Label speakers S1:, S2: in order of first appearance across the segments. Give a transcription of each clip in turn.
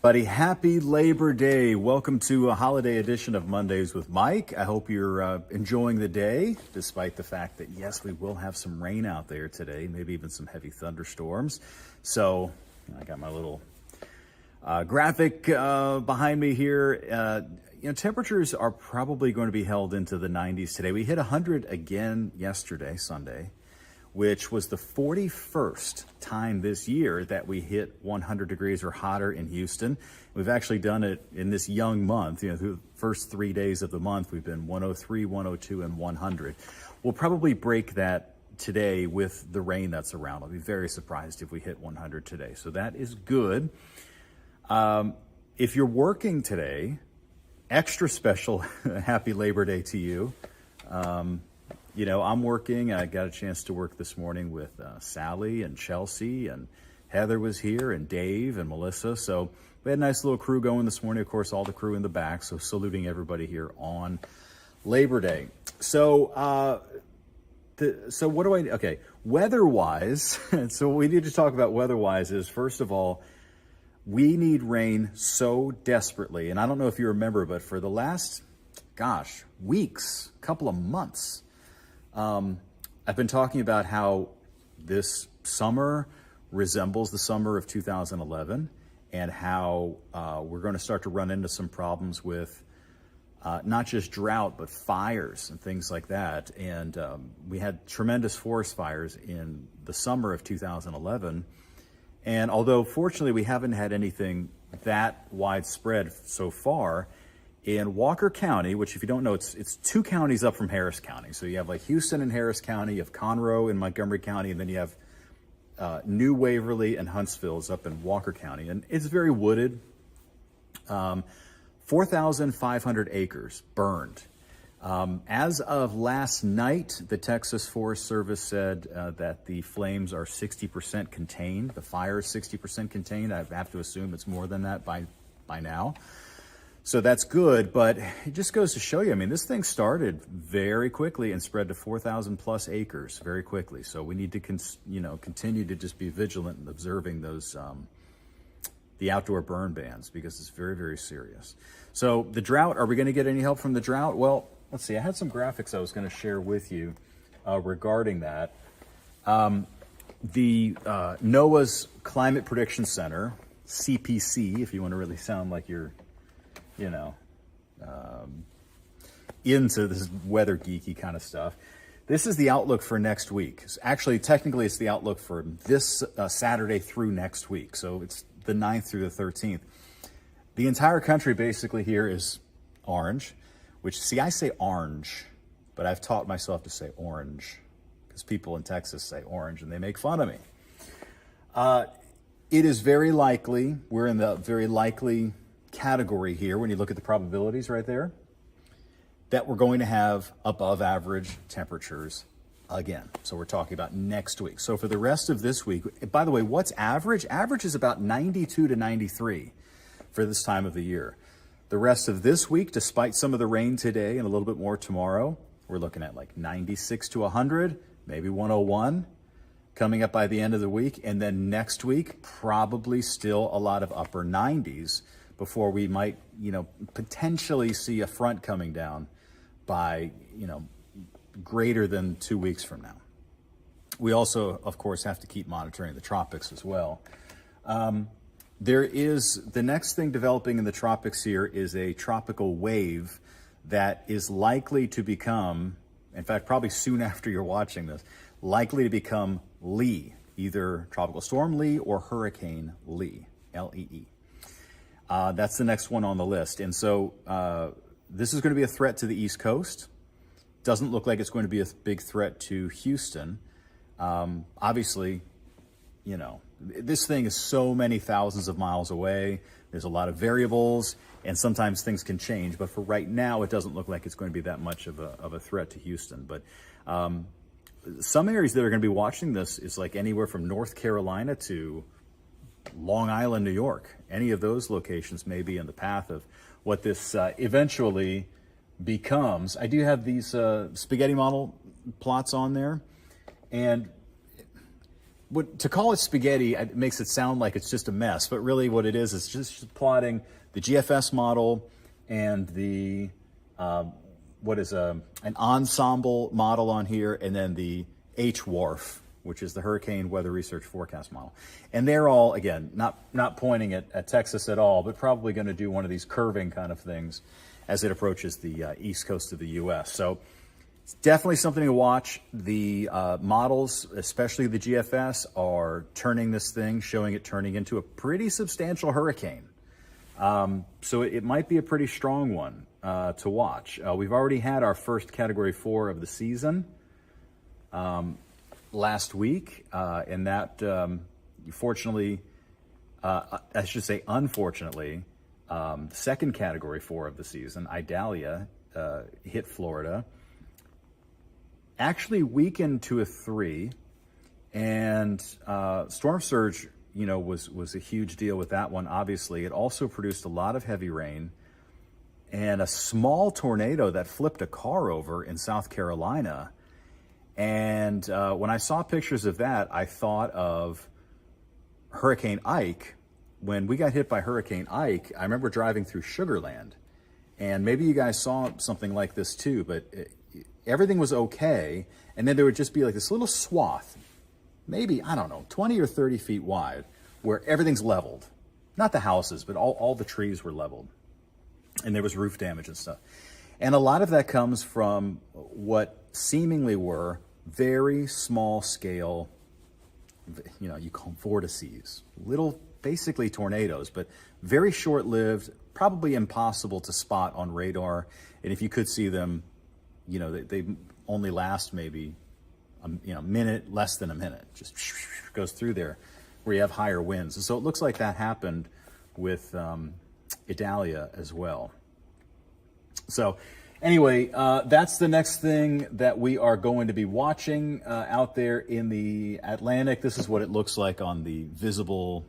S1: Buddy, happy Labor Day. Welcome to a holiday edition of Mondays with Mike. I hope you're enjoying the day, despite the fact that, yes, we will have some rain out there today, maybe even some heavy thunderstorms. So I got my little graphic behind me here. Temperatures are probably going to be held into the 90s today. We hit 100 again yesterday, Sunday, which was the 41st time this year that we hit 100 degrees or hotter in Houston. We've actually done it in this young month. Through the first 3 days of the month, we've been 103, 102, and 100. We'll probably break that today with the rain that's around. I'll be very surprised if we hit 100 today. So that is good. If you're working today, extra special happy Labor Day to you. I'm working. I got a chance to work this morning with Sally and Chelsea, and Heather was here, and Dave and Melissa. So we had a nice little crew going this morning. Of course, all the crew in the back. So saluting everybody here on Labor Day. So, weather-wise, so what we need to talk about weather-wise is, first of all, we need rain so desperately. And I don't know if you remember, but for the last, weeks, couple of months, I've been talking about how this summer resembles the summer of 2011, and how we're going to start to run into some problems with not just drought, but fires and things like that. And we had tremendous forest fires in the summer of 2011. And although fortunately we haven't had anything that widespread so far, in Walker County, which if you don't know, it's two counties up from Harris County. So you have like Houston and Harris County, you have Conroe in Montgomery County, and then you have New Waverly and Huntsville is up in Walker County. And it's very wooded. 4,500 acres burned. As of last night, the Texas Forest Service said that the flames are 60% contained. The fire is 60% contained. I have to assume it's more than that by now. So that's good, but it just goes to show you, this thing started very quickly and spread to 4,000 plus acres very quickly. So we need to continue to just be vigilant in observing those, the outdoor burn bans, because it's very, very serious. So the drought, are we going to get any help from the drought? Well, let's see. I had some graphics I was going to share with you regarding that. The NOAA's Climate Prediction Center, CPC, if you want to really sound like you're into this weather geeky kind of stuff. This is the outlook for next week. Actually, technically, it's the outlook for this Saturday through next week. So it's the 9th through the 13th. The entire country basically here is orange, which, see, I say orange, but I've taught myself to say orange because people in Texas say orange and they make fun of me. It is very likely, we're in the very likely category here when you look at the probabilities right there, that we're going to have above average temperatures again. So we're talking about next week. So for the rest of this week, by the way, what's average? Average is about 92 to 93 for this time of the year. The rest of this week, despite some of the rain today and a little bit more tomorrow, we're looking at like 96 to 100, maybe 101 coming up by the end of the week. And then next week, probably still a lot of upper 90s before we might, potentially see a front coming down by, greater than 2 weeks from now. We also, of course, have to keep monitoring the tropics as well. There is, the next thing developing in the tropics here is a tropical wave that is likely to become, in fact, probably soon after you're watching this, likely to become Lee, either Tropical Storm Lee or Hurricane Lee, L-E-E. That's the next one on the list. And so this is going to be a threat to the East Coast. Doesn't look like it's going to be a big threat to Houston. Obviously, this thing is so many thousands of miles away. There's a lot of variables, and sometimes things can change. But for right now, it doesn't look like it's going to be that much of a threat to Houston. But some areas that are going to be watching this is like anywhere from North Carolina to Long Island, New York. Any of those locations may be in the path of what this eventually becomes. I do have these spaghetti model plots on there, and to call it spaghetti, it makes it sound like it's just a mess, but really what it is just plotting the GFS model and the what is an ensemble model on here, and then the HWARF, which is the Hurricane Weather Research Forecast model. And they're all, again, not pointing at Texas at all, but probably going to do one of these curving kind of things as it approaches the east coast of the U.S. So it's definitely something to watch. The models, especially the GFS, are turning this thing, showing it turning into a pretty substantial hurricane. So it might be a pretty strong one to watch. We've already had our first Category 4 of the season last week, and that, fortunately, I should say unfortunately, the second Category 4 of the season, Idalia, hit Florida. Actually weakened to a 3, and storm surge, was a huge deal with that one. Obviously, it also produced a lot of heavy rain and a small tornado that flipped a car over in South Carolina. And when I saw pictures of that, I thought of Hurricane Ike. When we got hit by Hurricane Ike, I remember driving through Sugar Land, and maybe you guys saw something like this too, but everything was okay, and then there would just be like this little swath, maybe, I don't know, 20 or 30 feet wide, where everything's leveled. Not the houses, but all the trees were leveled, and there was roof damage and stuff. And a lot of that comes from what seemingly were very small scale, you call them vortices, little, basically tornadoes, but very short-lived, probably impossible to spot on radar. And if you could see them, they only last maybe a minute, less than a minute, just goes through there where you have higher winds. And so it looks like that happened with Idalia as well. So anyway, that's the next thing that we are going to be watching out there in the Atlantic. This is what it looks like on the visible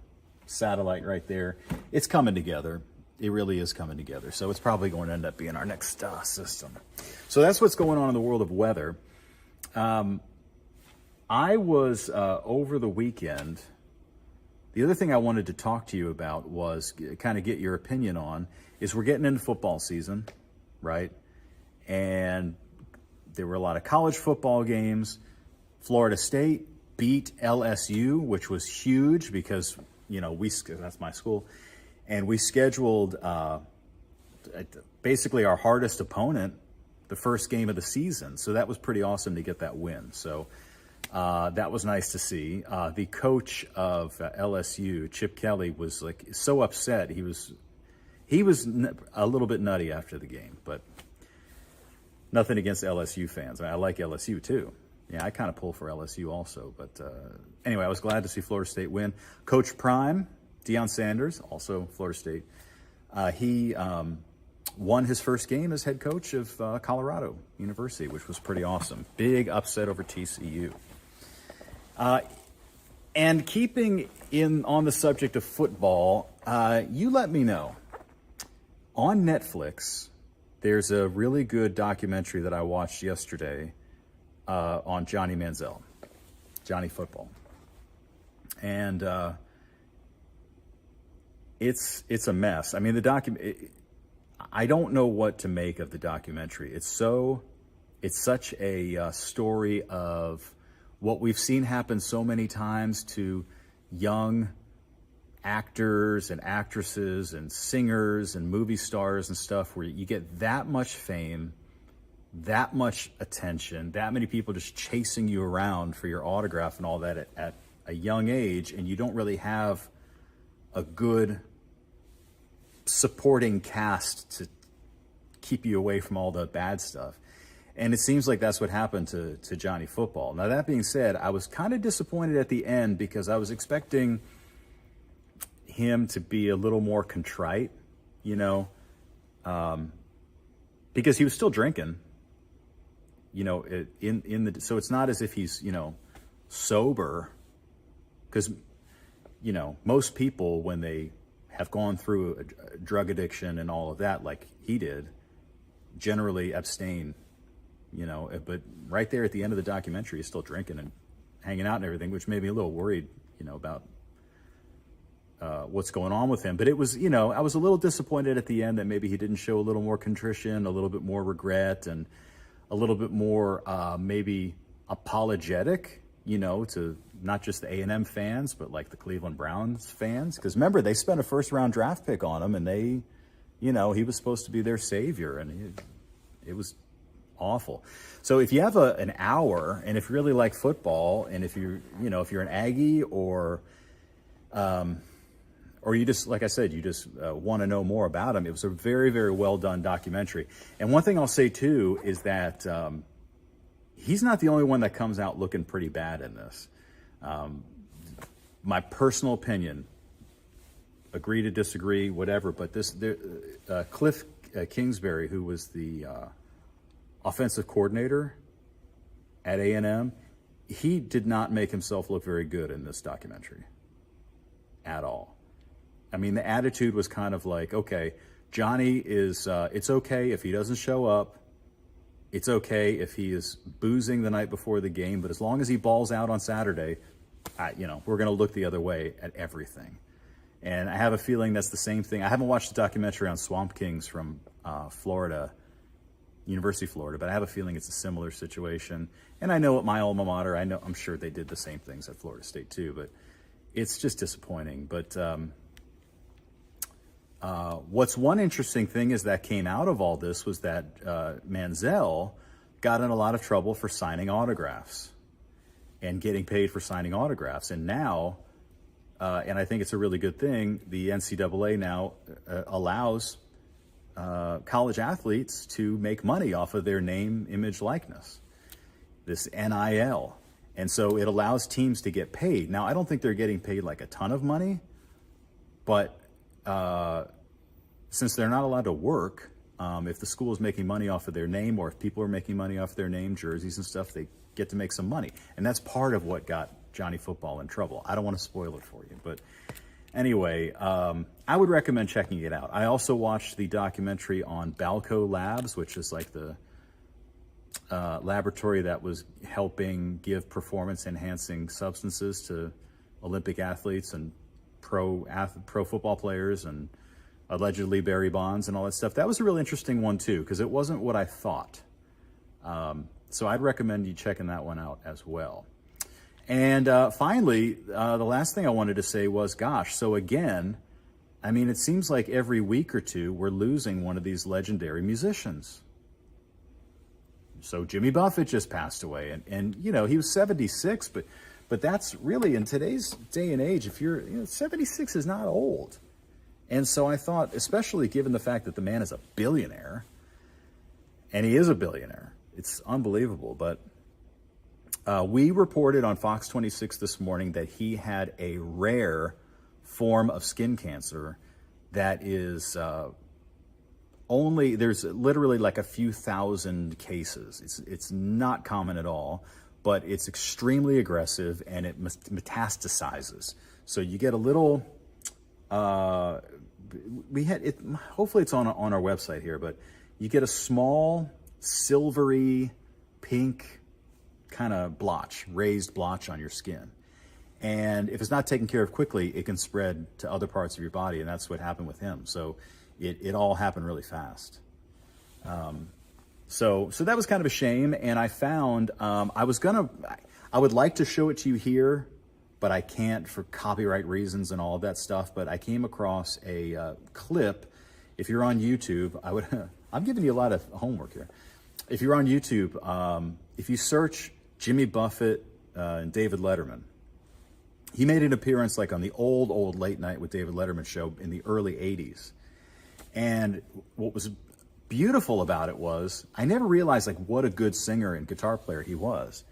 S1: satellite right there. It's coming together. It really is coming together. So it's probably going to end up being our next system. So that's what's going on in the world of weather. I was over the weekend. The other thing I wanted to talk to you about was kind of get your opinion on is we're getting into football season, right? And there were a lot of college football games. Florida State beat LSU, which was huge because, that's my school. And we scheduled basically our hardest opponent the first game of the season. So that was pretty awesome to get that win. So that was nice to see. The coach of LSU, Chip Kelly, was like so upset. He was a little bit nutty after the game, but nothing against LSU fans. I like LSU too. Yeah, I kind of pull for LSU also. But anyway, I was glad to see Florida State win. Coach Prime, Deion Sanders, also Florida State, he won his first game as head coach of Colorado University, which was pretty awesome. Big upset over TCU. And keeping on the subject of football, you let me know. On Netflix, there's a really good documentary that I watched yesterday on Johnny Manziel, Johnny Football. And it's a mess. I mean, I don't know what to make of the documentary. It's such a story of what we've seen happen so many times to young actors and actresses and singers and movie stars and stuff, where you get that much fame, that much attention, that many people just chasing you around for your autograph and all that at a young age, and you don't really have a good supporting cast to keep you away from all the bad stuff. And it seems like that's what happened to Johnny Football. Now, that being said, I was kind of disappointed at the end because I was expecting him to be a little more contrite, because he was still drinking, so it's not as if he's, sober, because, most people, when they have gone through a drug addiction and all of that, like he did, generally abstain, but right there at the end of the documentary, he's still drinking hanging out and everything, which made me a little worried, about what's going on with him. But it was, I was a little disappointed at the end that maybe he didn't show a little more contrition, a little bit more regret, and a little bit more maybe apologetic, to not just the A&M fans, but like the Cleveland Browns fans. Because remember, they spent a first-round draft pick on him, and they, he was supposed to be their savior, and it was awful. So if you have an hour, and if you really like football, and if you're an Aggie, or you just, like I said, you just want to know more about him, it was a very, very well done documentary. And one thing I'll say too is that he's not the only one that comes out looking pretty bad in this. My personal opinion, agree to disagree, whatever, but Cliff Kingsbury, who was the offensive coordinator at A&M, he did not make himself look very good in this documentary at all. I mean, the attitude was kind of like, okay, Johnny is, it's okay if he doesn't show up. It's okay if he is boozing the night before the game, but as long as he balls out on Saturday, we're going to look the other way at everything. And I have a feeling that's the same thing. I haven't watched the documentary on Swamp Kings from Florida, University of Florida, but I have a feeling it's a similar situation. And I know at my alma mater, I'm sure they did the same things at Florida State too, but it's just disappointing. But what's one interesting thing is that came out of all this was that Manziel got in a lot of trouble for signing autographs and getting paid for signing autographs. And now, and I think it's a really good thing, the NCAA now allows college athletes to make money off of their name, image, likeness, this NIL. And so it allows teams to get paid. Now, I don't think they're getting paid like a ton of money, but since they're not allowed to work, if the school is making money off of their name, or if people are making money off their name, jerseys and stuff, they get to make some money. And that's part of what got Johnny Football in trouble. I don't want to spoil it for you, but anyway, I would recommend checking it out. I also watched the documentary on Balco Labs, which is like the laboratory that was helping give performance-enhancing substances to Olympic athletes and pro football players, and allegedly Barry Bonds and all that stuff. That was a real interesting one too, because it wasn't what I thought. So I'd recommend you checking that one out as well. And finally, the last thing I wanted to say was, gosh, so again, I mean, it seems like every week or two we're losing one of these legendary musicians. So Jimmy Buffett just passed away, and he was 76, but that's really, in today's day and age, if you're 76 is not old. And so I thought, especially given the fact that the man is a billionaire, and he is a billionaire, it's unbelievable. But we reported on Fox 26 this morning that he had a rare form of skin cancer that is there's literally like a few thousand cases. It's not common at all, but it's extremely aggressive, and it metastasizes. So you get a little, hopefully it's on our website here, but you get a small silvery pink kind of raised blotch on your skin. And if it's not taken care of quickly, it can spread to other parts of your body, and that's what happened with him. So it all happened really fast. So that was kind of a shame, and I found, I would like to show it to you here, but I can't for copyright reasons and all of that stuff. But I came across a clip. If you're on YouTube, I'm giving you a lot of homework here. If you're on YouTube, if you search Jimmy Buffett and David Letterman, he made an appearance like on the old Late Night with David Letterman show in the early 80s. And what was beautiful about it was I never realized like what a good singer and guitar player he was.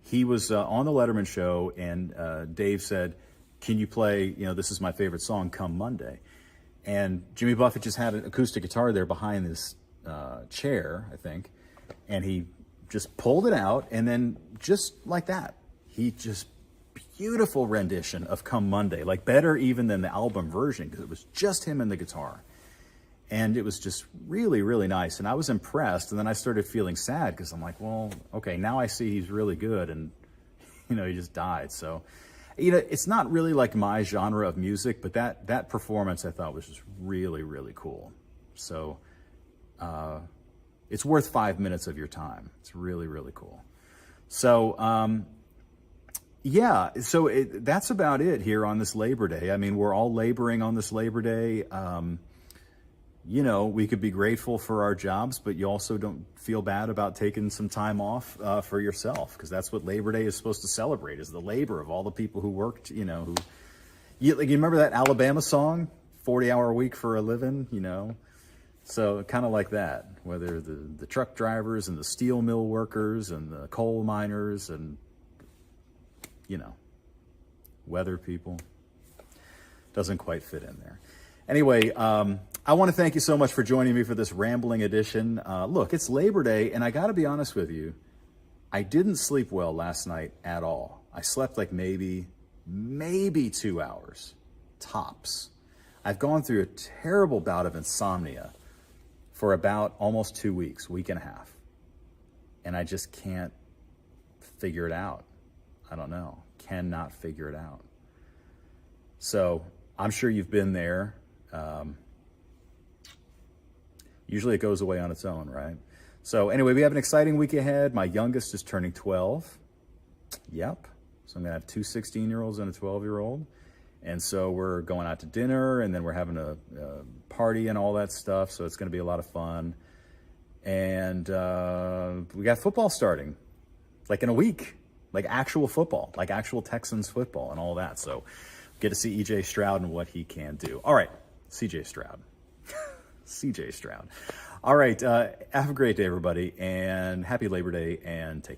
S1: He was on the Letterman show, and Dave said, "Can you play, this is my favorite song, Come Monday." And Jimmy Buffett just had an acoustic guitar there behind this chair, I think, and he just pulled it out, and then just like that, beautiful rendition of Come Monday, like better even than the album version, because it was just him and the guitar. And it was just really, really nice. And I was impressed. And then I started feeling sad because I'm like, well, okay, now I see he's really good. And he just died. So, it's not really like my genre of music, but that performance I thought was just really, really cool. So, it's worth 5 minutes of your time. It's really, really cool. So, yeah, so that's about it here on this Labor Day. I mean, we're all laboring on this Labor Day. We could be grateful for our jobs, but you also don't feel bad about taking some time off for yourself, because that's what Labor Day is supposed to celebrate, is the labor of all the people who worked, you remember that Alabama song, 40-hour week for a living, So kind of like that, whether the truck drivers and the steel mill workers and the coal miners and, weather people, doesn't quite fit in there. Anyway, I want to thank you so much for joining me for this rambling edition. Look, it's Labor Day, and I got to be honest with you, I didn't sleep well last night at all. I slept like maybe 2 hours, tops. I've gone through a terrible bout of insomnia for about almost 2 weeks, week and a half. And I just can't figure it out. I don't know, cannot figure it out. So I'm sure you've been there. Usually it goes away on its own, right? So anyway, we have an exciting week ahead. My youngest is turning 12. Yep. So I'm gonna have two 16-year-olds and a 12-year-old. And so we're going out to dinner, and then we're having a party and all that stuff. So it's gonna be a lot of fun. And we got football starting, like in a week, like actual football, like actual Texans football and all that. So get to see E.J. Stroud and what he can do. All right, C.J. Stroud. C.J. Stroud. All right, have a great day, everybody, and happy Labor Day, and take care.